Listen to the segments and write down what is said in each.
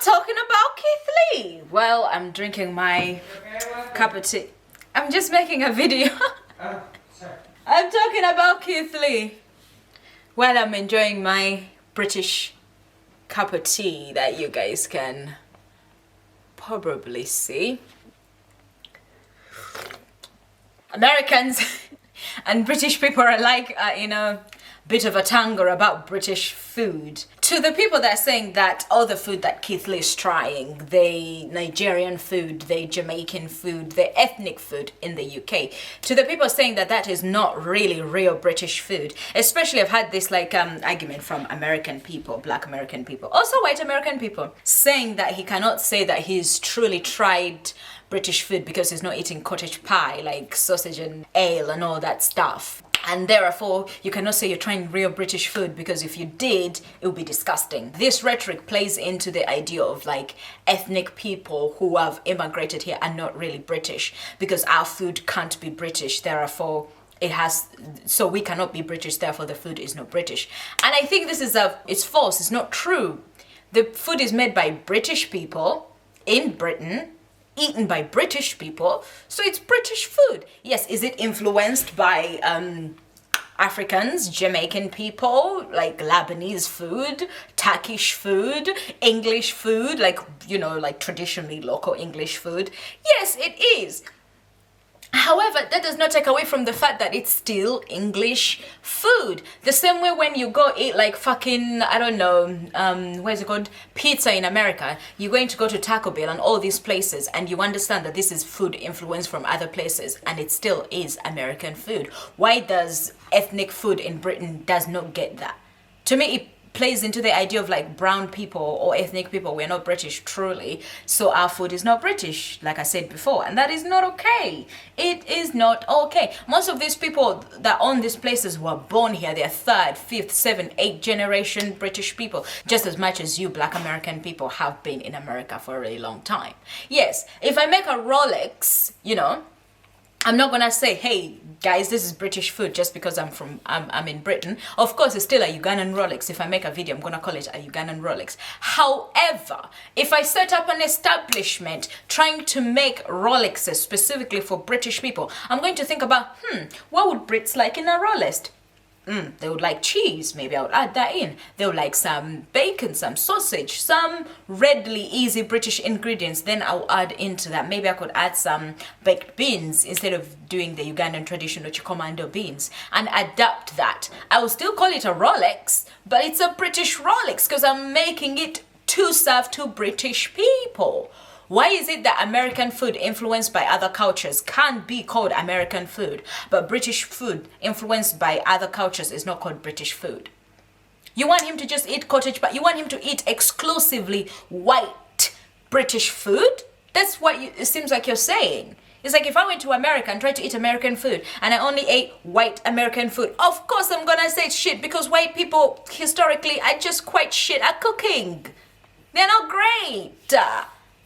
talking about Keith Lee? Well, I'm drinking my cup of tea. I'm just making a video. I'm talking about Keith Lee. Well, I'm enjoying my British cup of tea that you guys can probably see. Americans and British people are like, bit of a tango about British food. To the people that are saying that all the food that Keith Lee is trying, the Nigerian food, the Jamaican food, the ethnic food in the UK, to the people saying that that is not really real British food, especially I've had this argument from American people, black American people, also white American people, saying that he cannot say that he's truly tried British food because he's not eating cottage pie, like sausage and ale and all that stuff. And therefore, you cannot say you're trying real British food because if you did, it would be disgusting. This rhetoric plays into the idea of like ethnic people who have immigrated here are not really British because our food can't be British. Therefore, so we cannot be British. Therefore, the food is not British. And I think this is it's false. It's not true. The food is made by British people in Britain, eaten by British people, so it's British food. Yes, is it influenced by Africans, Jamaican people, like Lebanese food, Turkish food, English food, like traditionally local English food? Yes, it is. However, that does not take away from the fact that it's still English food. The same way when you go eat like fucking, where's it called? Pizza in America. You're going to go to Taco Bell and all these places and you understand that this is food influenced from other places and it still is American food. Why does ethnic food in Britain does not get that? To me, it plays into the idea of like brown people or ethnic people, we're not British truly, so our food is not British, like I said before, and that is not okay. It is not okay. Most of these people that own these places were born here. They're third, fifth, seventh, eighth generation British people, just as much as you black American people have been in America for a really long time. Yes, if I make a Rolex, I'm not gonna say, hey guys, this is British food just because I'm in Britain. Of course, it's still a Ugandan Rolex. If I make a video, I'm gonna call it a Ugandan Rolex. However, if I set up an establishment trying to make Rolexes specifically for British people, I'm going to think about, what would Brits like in a Rolex? They would like cheese, maybe I would add that in. They would like some bacon, some sausage, some readily easy British ingredients. Then I'll add into that. Maybe I could add some baked beans instead of doing the Ugandan traditional chicomando beans and adapt that. I will still call it a Rolex, but it's a British Rolex because I'm making it to serve to British people. Why is it that American food influenced by other cultures can be called American food, but British food influenced by other cultures is not called British food? You want him to just eat cottage, but you want him to eat exclusively white British food? That's what it seems like you're saying. It's like if I went to America and tried to eat American food and I only ate white American food, of course I'm gonna say shit because white people historically are just quite shit at cooking. They're not great.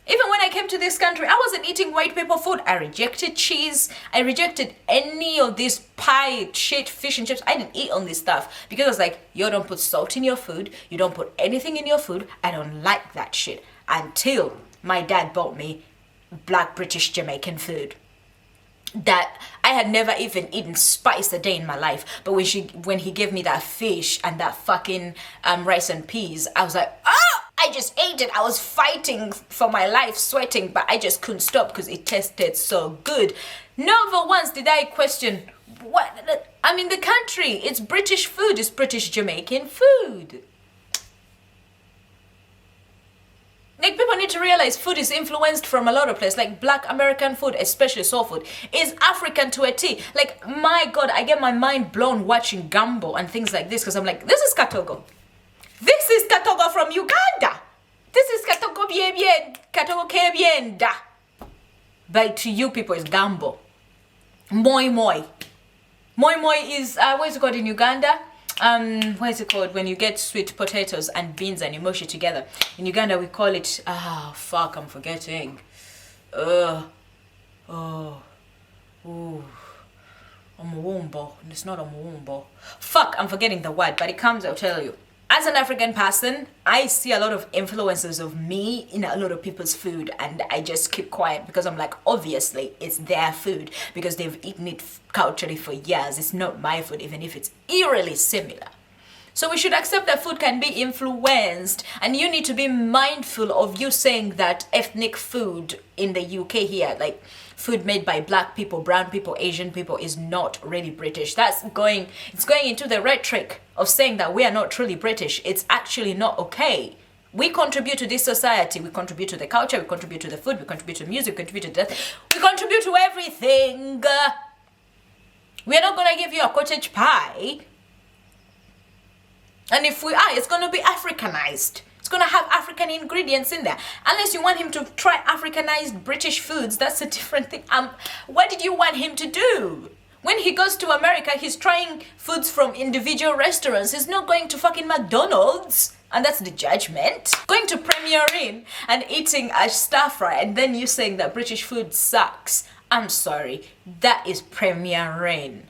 Even when I came to this country, I wasn't eating white people food. I rejected cheese. I rejected any of this pie, shit, fish and chips. I didn't eat on this stuff because I was like, you don't put salt in your food. You don't put anything in your food. I don't like that shit. Until my dad bought me black British Jamaican food that I had never even eaten spice a day in my life. But when he gave me that fish and that fucking rice and peas, I was like, oh! I just ate it. I was fighting for my life, sweating, but I just couldn't stop because it tasted so good. Never once did I question what I'm in the country. It's British food. It's British Jamaican food. Like, people need to realize food is influenced from a lot of places. Like black American food, especially soul food, is African to a T. Like, my God, I get my mind blown watching Gumbo and things like this because I'm like, this is Katogo. This is Katogo from Uganda. This is Katogo bien, Katogo que bien da. But to you people, it's Gambo. Moi moi. Moi moi is, what is it called in Uganda? What is it called when you get sweet potatoes and beans and you mush it together? In Uganda, we call it, I'm forgetting. Omuwumbo. It's not omuwumbo. Fuck, I'm forgetting the word, but it comes, I'll tell you. As an African person, I see a lot of influences of me in a lot of people's food, and I just keep quiet because I'm like, obviously it's their food because they've eaten it culturally for years. It's not my food, even if it's eerily similar. So we should accept that food can be influenced, and you need to be mindful of you saying that ethnic food in the UK here, like food made by black people, brown people, Asian people, is not really British. It's going into the rhetoric of saying that we are not truly British. It's actually not okay. We contribute to this society, we contribute to the culture, we contribute to the food, we contribute to music, we contribute to that, we contribute to everything. We are not gonna give you a cottage pie. And if we are, it's gonna be Africanized. It's gonna have African ingredients in there. Unless you want him to try Africanized British foods, that's a different thing. What did you want him to do? When he goes to America, he's trying foods from individual restaurants. He's not going to fucking McDonald's. And that's the judgment. Going to Premier Inn and eating a stir fry and then you saying that British food sucks. I'm sorry, that is Premier Inn.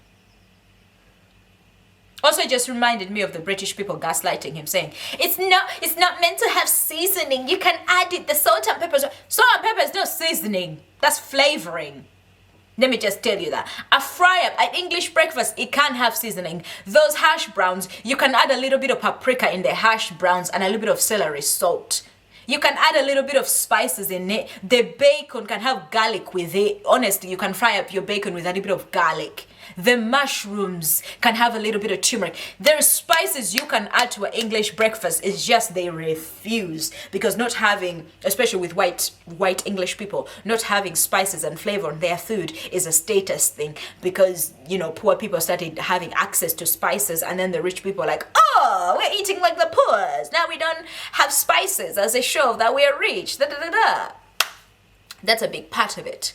Also, it just reminded me of the British people gaslighting him, saying, it's not meant to have seasoning. You can add it, the salt and pepper. Salt and pepper is not seasoning. That's flavoring. Let me just tell you that. A fry-up, an English breakfast, it can have seasoning. Those hash browns, you can add a little bit of paprika in the hash browns and a little bit of celery salt. You can add a little bit of spices in it. The bacon can have garlic with it. Honestly, you can fry up your bacon with a little bit of garlic. The mushrooms can have a little bit of turmeric. There are spices you can add to an English breakfast. It's just they refuse because not having, especially with white English people, not having spices and flavor in their food is a status thing because, you know, poor people started having access to spices and then the rich people are like, oh, we're eating like the poors. Now we don't have spices as a show that we're rich. Da, da, da, da. That's a big part of it.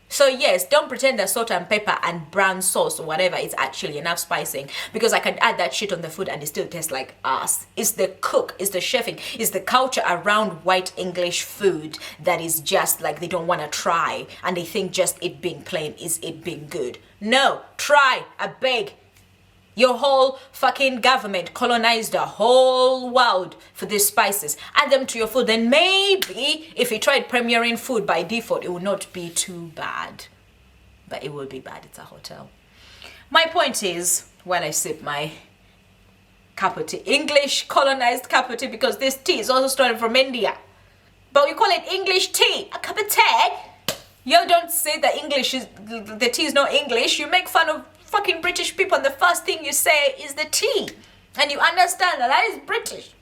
So yes, don't pretend that salt and pepper and brown sauce or whatever is actually enough spicing because I can add that shit on the food and it still tastes like ass. It's the cook, it's the chefing, it's the culture around white English food that is just like they don't want to try and they think just it being plain is it being good. No, try, I beg. Your whole fucking government colonized the whole world for these spices. Add them to your food, then maybe if you tried Premier Inn food by default, it would not be too bad. But it will be bad, it's a hotel. My point is, while I sip my cup of tea, English colonized cup of tea, because this tea is also stolen from India. But we call it English tea, a cup of tea. You don't say that the tea is not English, you make fun of fucking British people and the first thing you say is the tea and you understand that is British.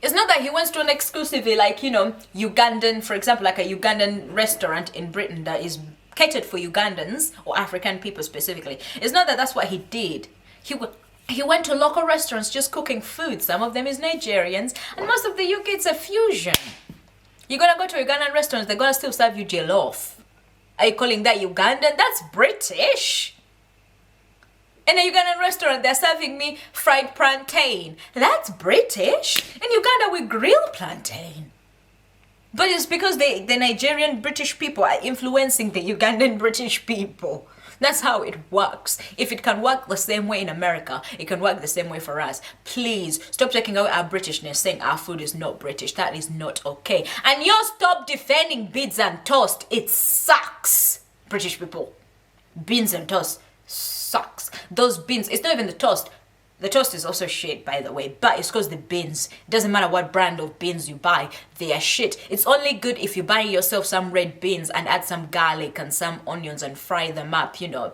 It's not that he went to an exclusively like, you know, Ugandan, for example, like a Ugandan restaurant in Britain that is catered for Ugandans or African people specifically. It's not that that's what he did. He went to local restaurants just cooking food. Some of them is Nigerians and most of the UK it's a fusion. You're gonna go to Ugandan restaurants, they're gonna still serve you jollof. Are you calling that Ugandan? That's British. In a Ugandan restaurant, they're serving me fried plantain. That's British. In Uganda, we grill plantain. But it's because the Nigerian British people are influencing the Ugandan British people. That's how it works. If it can work the same way in America, it can work the same way for us. Please stop taking out our Britishness, saying our food is not British. That is not okay. And you stop defending beans and toast. It sucks, British people. Beans and toast sucks. Those beans, it's not even the toast. The toast is also shit, by the way, but it's because the beans, it doesn't matter what brand of beans you buy, they are shit. It's only good if you buy yourself some red beans and add some garlic and some onions and fry them up, you know.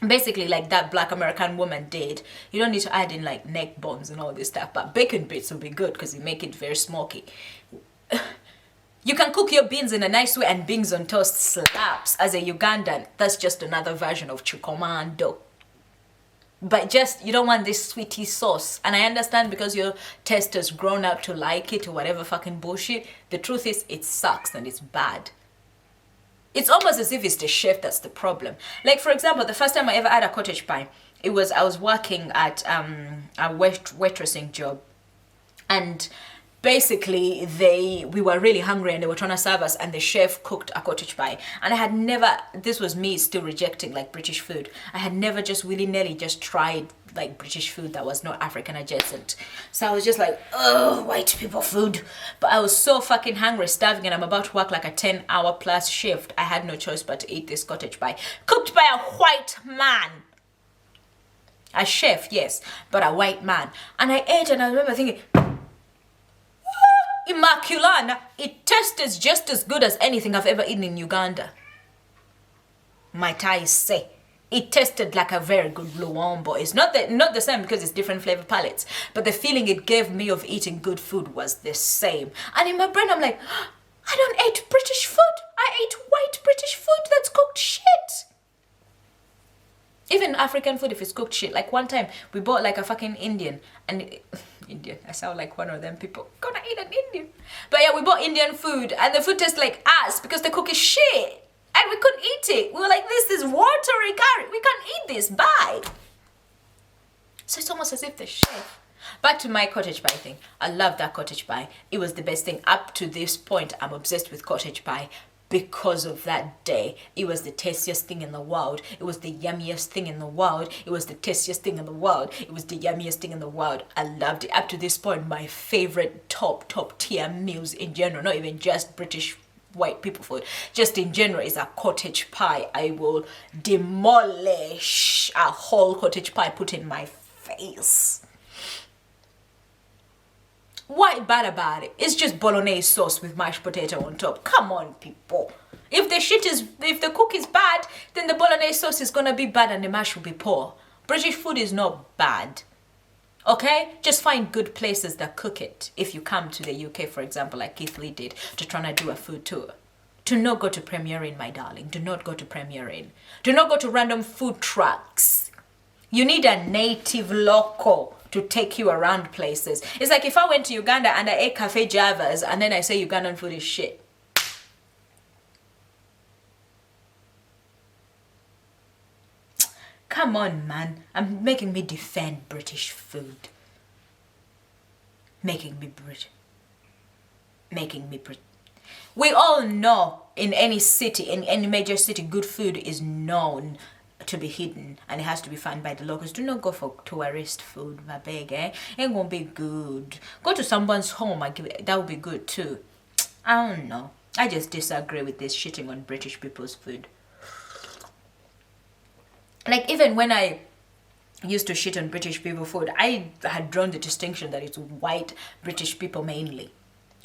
Basically like that black American woman did. You don't need to add in like neck bones and all this stuff, but bacon bits will be good because you make it very smoky. You can cook your beans in a nice way and beans on toast slaps. As a Ugandan, that's just another version of chukomando. But just, you don't want this sweetie sauce. And I understand because your taste has grown up to like it or whatever fucking bullshit. The truth is, it sucks and it's bad. It's almost as if it's the chef that's the problem. Like, for example, the first time I ever had a cottage pie, I was working at a waitressing job. And basically we were really hungry and they were trying to serve us, and the chef cooked a cottage pie, and I had never, this was me still rejecting like British food, I had never just willy-nilly just tried like British food that was not African adjacent. So I was just like, oh, white people food. But I was so fucking hungry, starving, and I'm about to work like a 10-hour plus shift. I had no choice but to eat this cottage pie cooked by a white man. A chef, yes, but a white man. And I ate, and I remember thinking, Immaculana, it tastes just as good as anything I've ever eaten in Uganda. Might I say. It tasted like a very good luombo. It's not the same because it's different flavor palettes, but the feeling it gave me of eating good food was the same. And in my brain, I'm like, I don't eat British food. I ate white British food that's cooked shit. Even African food, if it's cooked shit. Like one time, we bought like a fucking Indian, and Indian, I sound like one of them people. Gonna eat an Indian. But yeah, we bought Indian food, and the food tastes like ass because the cook is shit. And we couldn't eat it. We were like, this is watery curry. We can't eat this. Bye. So it's almost as if the chef. Back to my cottage pie thing. I love that cottage pie. It was the best thing. Up to this point, I'm obsessed with cottage pie because of that day. It was the tastiest thing in the world. It was the yummiest thing in the world. It was the tastiest thing in the world. It was the yummiest thing in the world. I loved it. Up to this point, my favorite top tier meals in general, not even just British white people food, just in general, is a cottage pie. I will demolish a whole cottage pie put in my face. What bad about it? It's just bolognese sauce with mashed potato on top. Come on, people. If the cook is bad, then the bolognese sauce is gonna be bad and the mash will be poor. British food is not bad. Okay? Just find good places that cook it. If you come to the UK, for example, like Keith Lee did, to try to do a food tour. Do not go to Premier Inn, my darling. Do not go to Premier Inn. Do not go to random food trucks. You need a native local to take you around places. It's like if I went to Uganda and I ate Cafe Java's and then I say Ugandan food is shit. Come on, man. I'm making me defend British food. Making me Brit. We all know in any city, in any major city, good food is known to be hidden and it has to be found by the locals. Do not go for tourist food, my beg, eh? Ain't gonna be good. Go to someone's home, that would be good too. I don't know. I just disagree with this shitting on British people's food. Like, even when I used to shit on British people food, I had drawn the distinction that it's white British people mainly.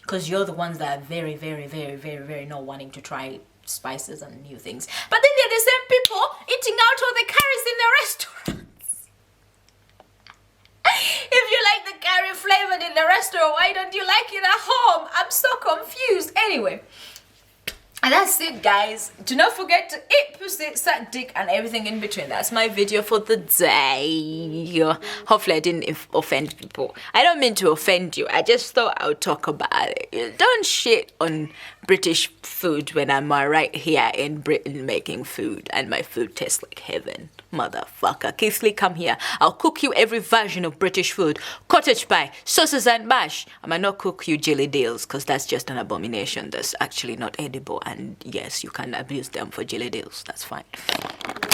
Because you're the ones that are very, very, very, very, very not wanting to try spices and new things. But then they're the same people eating out all the curries in the restaurants. If you like the curry flavored in the restaurant, why don't you like it at home? I'm so confused. Anyway. And that's it, guys. Do not forget to eat pussy, suck dick, and everything in between. That's my video for the day. Hopefully I didn't offend people. I don't mean to offend you. I just thought I would talk about it. Don't shit on British food when I'm right here in Britain making food and my food tastes like heaven. Motherfucker. Keith Lee, come here. I'll cook you every version of British food. Cottage pie, sauces and mash. I might not cook you jelly deals because that's just an abomination. That's actually not edible. And yes, you can abuse them for jelly deals. That's fine.